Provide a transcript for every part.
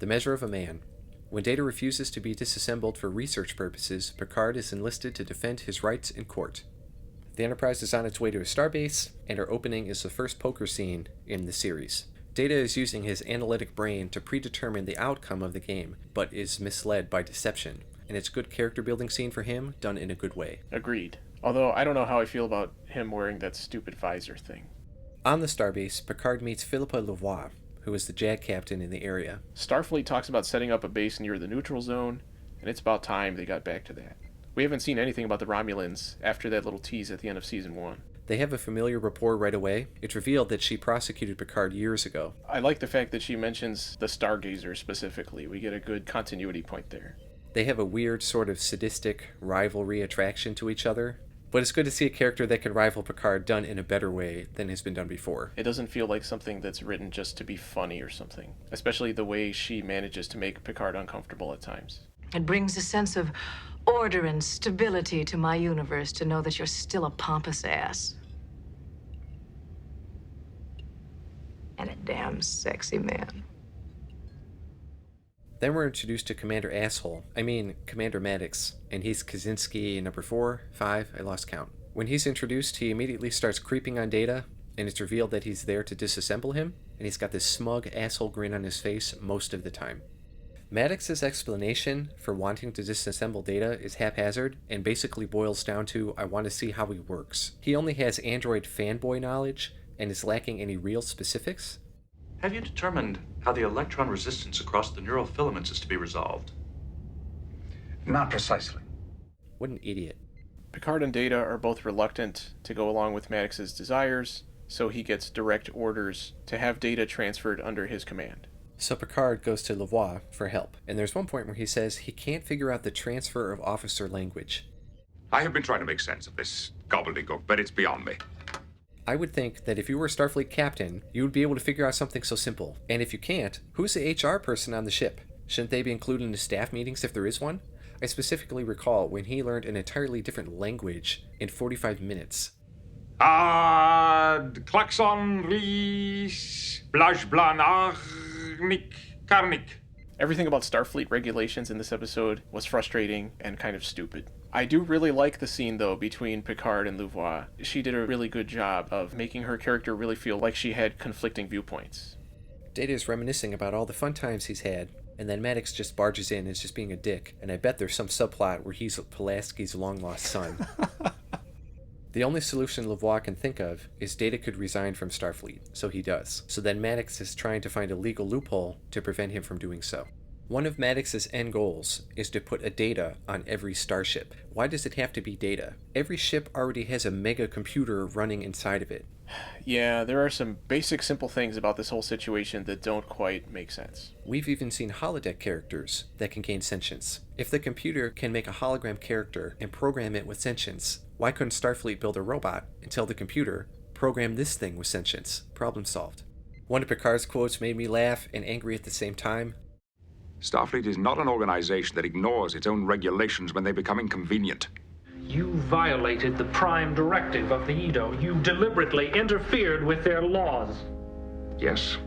The Measure of a Man. When Data refuses to be disassembled for research purposes, Picard is enlisted to defend his rights in court. The Enterprise is on its way to a starbase, and our opening is the first poker scene in the series. Data is using his analytic brain to predetermine the outcome of the game, but is misled by deception, and it's a good character building scene for him, done in a good way. Agreed. Although I don't know how I feel about him wearing that stupid visor thing. On the starbase, Picard meets Philippa Lavoie, who is the JAG captain in the area. Starfleet talks about setting up a base near the neutral zone, and it's about time they got back to that. We haven't seen anything about the Romulans after that little tease at the end of Season 1. They have a familiar rapport right away. It's revealed that she prosecuted Picard years ago. I like the fact that she mentions the Stargazer specifically. We get a good continuity point there. They have a weird sort of sadistic rivalry attraction to each other, but it's good to see a character that can rival Picard done in a better way than has been done before. It doesn't feel like something that's written just to be funny or something, especially the way she manages to make Picard uncomfortable at times. It brings a sense of order and stability to my universe to know that you're still a pompous ass. And a damn sexy man. Then we're introduced to Commander Maddox, and he's Kaczynski number 4, 5, I lost count. When he's introduced, he immediately starts creeping on Data, and it's revealed that he's there to disassemble him, and he's got this smug asshole grin on his face most of the time. Maddox's explanation for wanting to disassemble Data is haphazard and basically boils down to, I want to see how he works. He only has android fanboy knowledge and is lacking any real specifics. Have you determined how the electron resistance across the neural filaments is to be resolved? Not precisely. What an idiot. Picard and Data are both reluctant to go along with Maddox's desires, so he gets direct orders to have Data transferred under his command. So Picard goes to Lavoie for help, and there's one point where he says he can't figure out the transfer of officer language. I have been trying to make sense of this gobbledygook, but it's beyond me. I would think that if you were a Starfleet captain, you would be able to figure out something so simple. And if you can't, who's the HR person on the ship? Shouldn't they be included in the staff meetings if there is one? I specifically recall when he learned an entirely different language in 45 minutes. Klaxon Ries Blajblanarnik Karnik. Everything about Starfleet regulations in this episode was frustrating and kind of stupid. I do really like the scene, though, between Picard and Lavoie. She did a really good job of making her character really feel like she had conflicting viewpoints. Data is reminiscing about all the fun times he's had, and then Maddox just barges in and is just being a dick, and I bet there's some subplot where he's Pulaski's long-lost son. The only solution Lavoie can think of is Data could resign from Starfleet, so he does. So then Maddox is trying to find a legal loophole to prevent him from doing so. One of Maddox's end goals is to put a Data on every starship. Why does it have to be Data? Every ship already has a mega computer running inside of it. Yeah, there are some basic simple things about this whole situation that don't quite make sense. We've even seen holodeck characters that can gain sentience. If the computer can make a hologram character and program it with sentience, why couldn't Starfleet build a robot and tell the computer, program this thing with sentience? Problem solved. One of Picard's quotes made me laugh and angry at the same time. Starfleet is not an organization that ignores its own regulations when they become inconvenient. You violated the prime directive of the Edo. You deliberately interfered with their laws. Yes.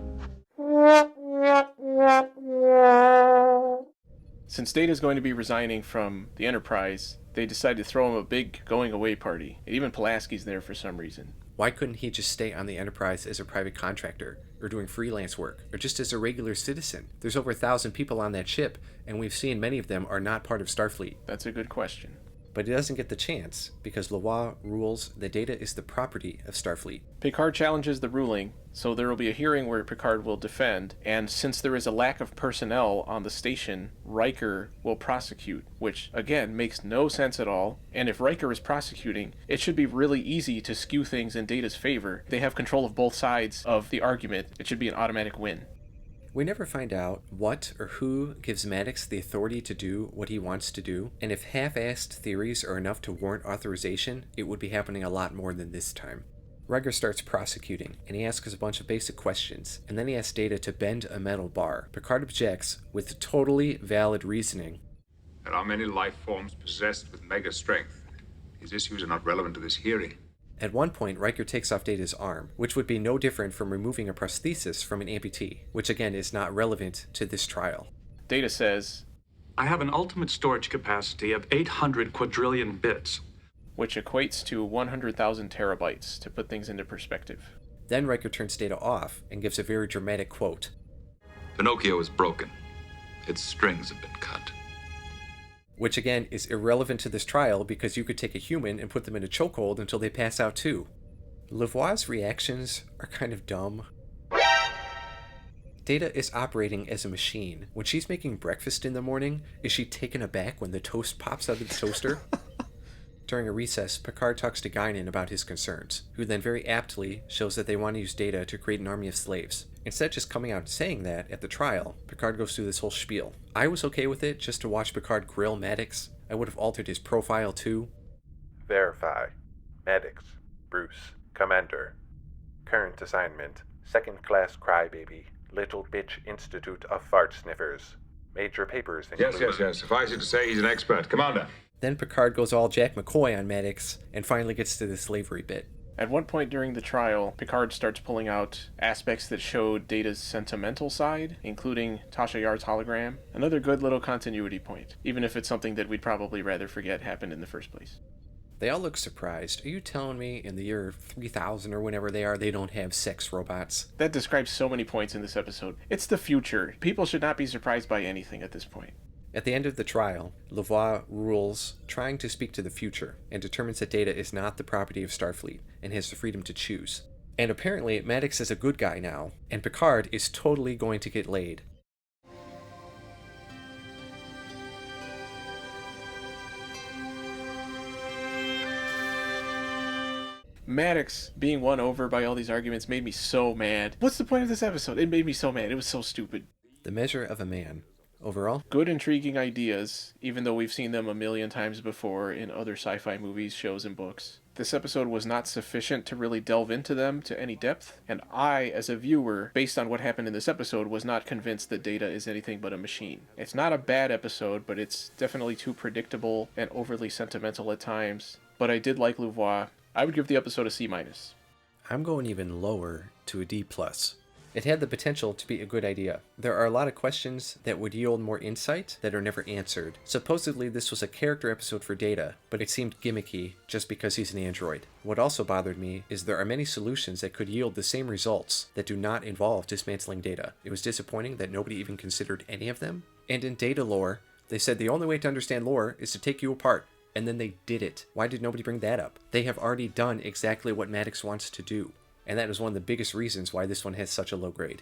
Since Data's going to be resigning from the Enterprise, they decide to throw him a big going-away party. And even Pulaski's there for some reason. Why couldn't he just stay on the Enterprise as a private contractor, or doing freelance work, or just as a regular citizen? There's over 1,000 people on that ship, and we've seen many of them are not part of Starfleet. That's a good question. But he doesn't get the chance, because Lavoie rules that Data is the property of Starfleet. Picard challenges the ruling, so there will be a hearing where Picard will defend, and since there is a lack of personnel on the station, Riker will prosecute, which, again, makes no sense at all. And if Riker is prosecuting, it should be really easy to skew things in Data's favor. They have control of both sides of the argument. It should be an automatic win. We never find out what or who gives Maddox the authority to do what he wants to do, and if half-assed theories are enough to warrant authorization, it would be happening a lot more than this time. Riker starts prosecuting, and he asks a bunch of basic questions, and then he asks Data to bend a metal bar. Picard objects with totally valid reasoning. There are many life forms possessed with mega strength. These issues are not relevant to this hearing. At one point, Riker takes off Data's arm, which would be no different from removing a prosthesis from an amputee, which again is not relevant to this trial. Data says, I have an ultimate storage capacity of 800 quadrillion bits. which equates to 100,000 terabytes, to put things into perspective. Then Riker turns Data off and gives a very dramatic quote. Pinocchio is broken. Its strings have been cut. Which again is irrelevant to this trial because you could take a human and put them in a chokehold until they pass out too. Lavoie's reactions are kind of dumb. Data is operating as a machine. When she's making breakfast in the morning, is she taken aback when the toast pops out of the toaster? During a recess, Picard talks to Guinan about his concerns, who then very aptly shows that they want to use Data to create an army of slaves. Instead of just coming out and saying that at the trial, Picard goes through this whole spiel. I was okay with it just to watch Picard grill Maddox. I would have altered his profile too. Verify. Maddox. Bruce. Commander. Current assignment. Second class crybaby. Little Bitch Institute of Fart Sniffers. Major papers include... Yes. Suffice it to say he's an expert. Commander. Then Picard goes all Jack McCoy on Maddox, and finally gets to the slavery bit. At one point during the trial, Picard starts pulling out aspects that showed Data's sentimental side, including Tasha Yar's hologram. Another good little continuity point, even if it's something that we'd probably rather forget happened in the first place. They all look surprised. Are you telling me in the year 3000 or whenever they are, they don't have sex robots? That describes so many points in this episode. It's the future. People should not be surprised by anything at this point. At the end of the trial, Lavoie rules trying to speak to the future and determines that Data is not the property of Starfleet and has the freedom to choose. And apparently Maddox is a good guy now, and Picard is totally going to get laid. Maddox being won over by all these arguments made me so mad. What's the point of this episode? It made me so mad. It was so stupid. The measure of a man. Overall, good, intriguing ideas, even though we've seen them a million times before in other sci-fi movies, shows, and books. This episode was not sufficient to really delve into them to any depth, and I, as a viewer, based on what happened in this episode, was not convinced that Data is anything but a machine. It's not a bad episode, but it's definitely too predictable and overly sentimental at times. But I did like Lavoie. I would give the episode a C-. I'm going even lower to a D+. It had the potential to be a good idea. There are a lot of questions that would yield more insight that are never answered. Supposedly this was a character episode for Data, but it seemed gimmicky just because he's an android. What also bothered me is there are many solutions that could yield the same results that do not involve dismantling Data. It was disappointing that nobody even considered any of them. And in Datalore, they said the only way to understand lore is to take you apart. And then they did it. Why did nobody bring that up? They have already done exactly what Maddox wants to do. And that is one of the biggest reasons why this one has such a low grade.